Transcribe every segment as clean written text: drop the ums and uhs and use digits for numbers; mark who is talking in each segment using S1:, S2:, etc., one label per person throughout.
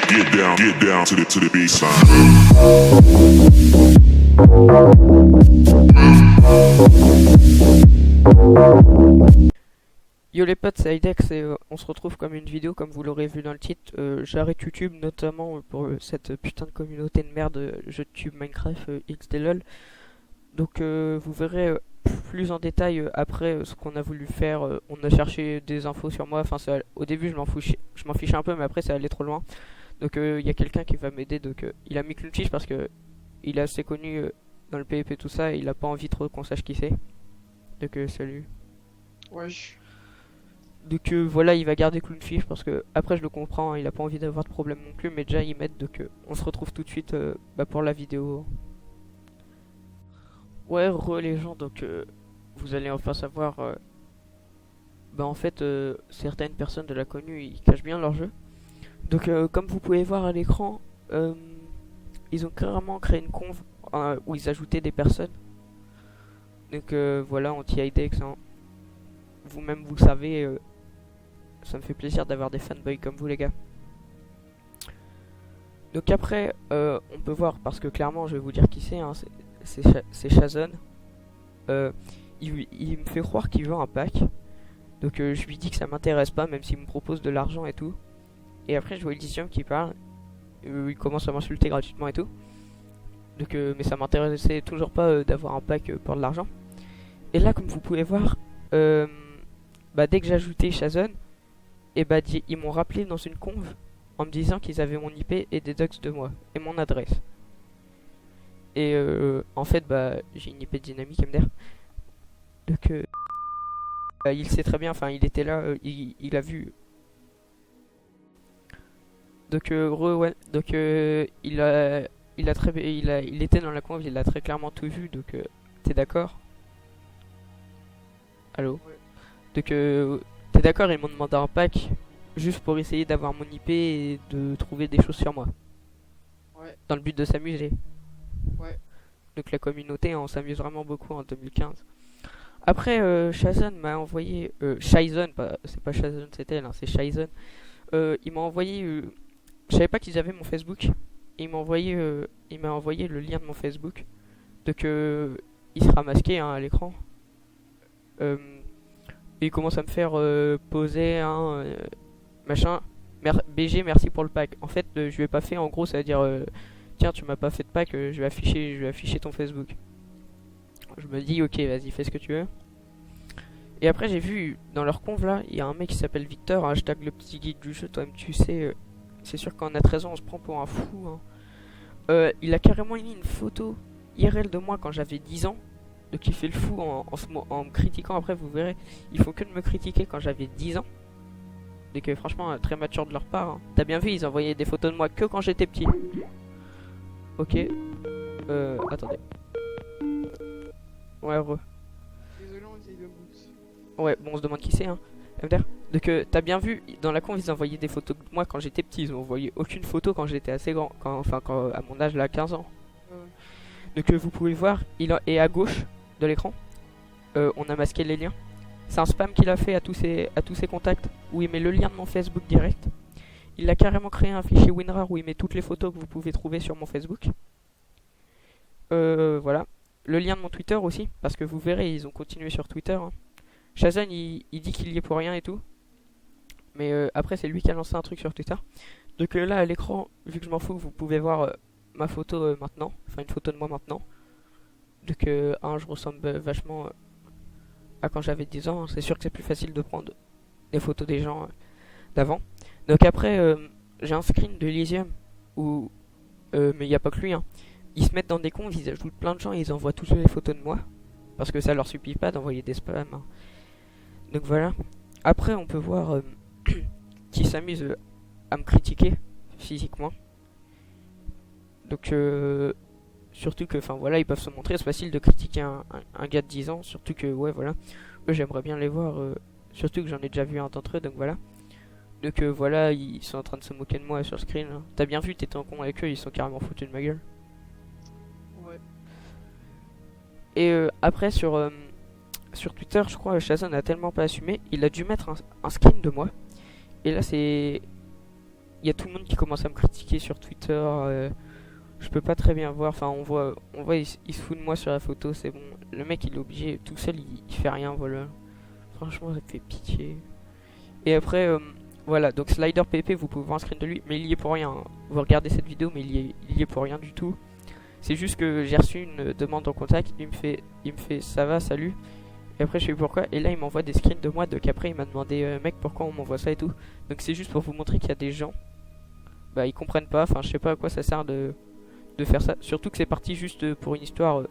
S1: Get down to the baseline.
S2: Yo les potes, c'est Idex et on se retrouve comme une vidéo comme vous l'aurez vu dans le titre. J'arrête YouTube notamment pour cette putain de communauté de merde YouTube Minecraft XDLOL. Donc vous verrez plus en détail après ce qu'on a voulu faire. On a cherché des infos sur moi. Enfin, au début je m'en fichais un peu, mais après ça allait trop loin. Donc il y a quelqu'un qui va m'aider. Donc il a mis Clunfish parce que il est assez connu dans le PvP tout ça. Et il a pas envie trop qu'on sache qui c'est. Donc salut.
S3: Wesh.
S2: Donc voilà, il va garder Clownfish parce que après je le comprends, hein, il a pas envie d'avoir de problème non plus, mais déjà il m'aide, donc on se retrouve tout de suite pour la vidéo. Ouais, les gens, donc vous allez enfin savoir, en fait certaines personnes de la connue ils cachent bien leur jeu. Donc comme vous pouvez voir à l'écran, ils ont carrément créé une conv où ils ajoutaient des personnes. Donc voilà, anti-IDEX, hein. Vous-même vous le savez. Ça me fait plaisir d'avoir des fanboys comme vous les gars. Donc après on peut voir, parce que clairement je vais vous dire qui c'est, hein, c'est Shazon. Il me fait croire qu'il veut un pack. Donc je lui dis que ça m'intéresse pas, même s'il me propose de l'argent et tout. Et après je vois Elysium qui parle. Il commence à m'insulter gratuitement et tout. Donc mais ça m'intéressait toujours pas d'avoir un pack pour de l'argent. Et là comme vous pouvez voir, dès que j'ai ajouté Shazon, et ils m'ont rappelé dans une conv en me disant qu'ils avaient mon IP et des docs de moi et mon adresse. Et en fait j'ai une IP dynamique MDR. Donc il sait très bien, enfin il était là, il a vu. Donc ouais, donc il était dans la conv, il a très clairement tout vu, donc t'es d'accord? Allô?
S3: Ouais.
S2: Donc t'es d'accord, ils m'ont demandé un pack juste pour essayer d'avoir mon IP et de trouver des choses sur moi.
S3: Ouais.
S2: Dans le but de s'amuser.
S3: Ouais.
S2: Donc la communauté, on s'amuse vraiment beaucoup en 2015. Après, Shazon m'a envoyé... Shazon, c'est pas Shazon, c'était elle, hein, c'est Shazon. Il m'a envoyé... je savais pas qu'ils avaient mon Facebook. Et il m'a envoyé le lien de mon Facebook. Donc il sera masqué hein, à l'écran. Il commence à me faire poser un machin. BG, merci pour le pack. En fait, je lui ai pas fait. En gros, ça veut dire tiens, tu m'as pas fait de pack, je vais afficher ton Facebook. Je me dis, ok, vas-y, fais ce que tu veux. Et après, j'ai vu dans leur conv là, il y a un mec qui s'appelle Victor, hashtag le petit geek du jeu. Toi-même, tu sais, c'est sûr qu'en a 13 ans, on se prend pour un fou. Hein. Il a carrément mis une photo IRL de moi quand j'avais 10 ans. Donc il fait le fou en me critiquant. Après vous verrez, il faut que de me critiquer quand j'avais 10 ans. Donc franchement très mature de leur part, hein. T'as bien vu, ils envoyaient des photos de moi que quand j'étais petit. Ok. Attendez. Ouais,
S3: Désolé, on essaye de boots.
S2: ouais, bon on se demande qui c'est hein. MDR. Donc t'as bien vu, dans la conf ils envoyaient des photos de moi quand j'étais petit. Ils ont envoyé aucune photo quand j'étais assez grand, quand à mon âge là 15 ans. Donc vous pouvez voir, il est à gauche de l'écran. On a masqué les liens. C'est un spam qu'il a fait à tous ses contacts où il met le lien de mon Facebook direct. Il a carrément créé un fichier WinRAR où il met toutes les photos que vous pouvez trouver sur mon Facebook. Voilà. Le lien de mon Twitter aussi, parce que vous verrez, ils ont continué sur Twitter. Hein. Shazon, il dit qu'il y est pour rien et tout. Mais après, c'est lui qui a lancé un truc sur Twitter. Donc là, à l'écran, vu que je m'en fous, vous pouvez voir ma photo maintenant. Enfin, une photo de moi maintenant. Donc je ressemble vachement à quand j'avais 10 ans. C'est sûr que c'est plus facile de prendre des photos des gens d'avant. Donc après, j'ai un screen de Elysium où... mais il n'y a pas que lui. Hein. Ils se mettent dans des conves, ils ajoutent plein de gens et ils envoient tous les photos de moi. Parce que ça leur suffit pas d'envoyer des spams. Hein. Donc voilà. Après, on peut voir qu'ils s'amusent à me critiquer physiquement. Donc... surtout que, enfin voilà, ils peuvent se montrer, c'est facile de critiquer un gars de 10 ans, surtout que, ouais, voilà, eux j'aimerais bien les voir, surtout que j'en ai déjà vu un d'entre eux, donc voilà. Donc voilà, ils sont en train de se moquer de moi sur le screen. Hein. T'as bien vu, t'étais en con avec eux, ils sont carrément foutus de ma gueule.
S3: Ouais.
S2: Et après, sur Twitter, je crois, Shazon a tellement pas assumé, il a dû mettre un skin de moi. Et là, c'est il y a tout le monde qui commence à me critiquer sur Twitter. Je peux pas très bien voir. Enfin, on voit, il se fout de moi sur la photo. C'est bon. Le mec, il est obligé tout seul, il fait rien. Voilà. Franchement, ça me fait pitié. Et après, voilà. Donc Slider PP, vous pouvez voir un screen de lui, mais il y est pour rien, hein. Vous regardez cette vidéo, mais il y est pour rien du tout. C'est juste que j'ai reçu une demande en contact. Il me fait, ça va, salut. Et après, je sais plus pourquoi. Et là, il m'envoie des screens de moi. Donc après, il m'a demandé, mec, pourquoi on m'envoie ça et tout. Donc c'est juste pour vous montrer qu'il y a des gens. Bah, ils comprennent pas. Enfin, je sais pas à quoi ça sert de faire ça. Surtout que c'est parti juste pour une histoire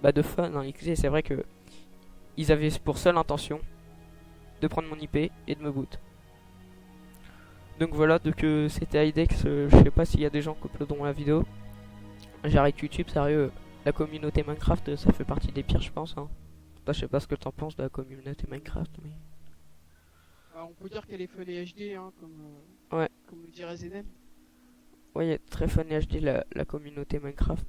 S2: bah, de fun. Hein. C'est vrai que ils avaient pour seule intention de prendre mon IP et de me boot. Donc voilà, donc c'était IDEX. Je sais pas s'il y a des gens qui uploaderont la vidéo. J'arrête YouTube, sérieux. La communauté Minecraft, ça fait partie des pires, je pense. Hein. Toi, je sais pas ce que t'en penses de la communauté Minecraft, mais.
S3: On peut dire qu'elle est fun et HD, hein,
S2: Ouais.
S3: comme le dirait Zeden.
S2: Ouais, il y a très fun et HD la communauté Minecraft.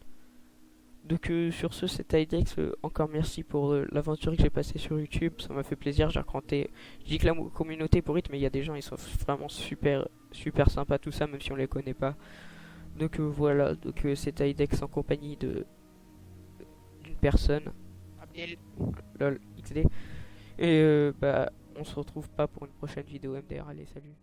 S2: Donc sur ce, c'était IDEX. Encore merci pour l'aventure que j'ai passée sur YouTube. Ça m'a fait plaisir, j'ai raconté. Je dis que la communauté est pourrite, mais il y a des gens, ils sont vraiment super, super sympas, tout ça, même si on les connaît pas. Donc voilà, donc c'était IDEX en compagnie d'une personne.
S3: Abdel.
S2: Lol, XD. Et bah, on se retrouve pas pour une prochaine vidéo MDR. Allez, salut.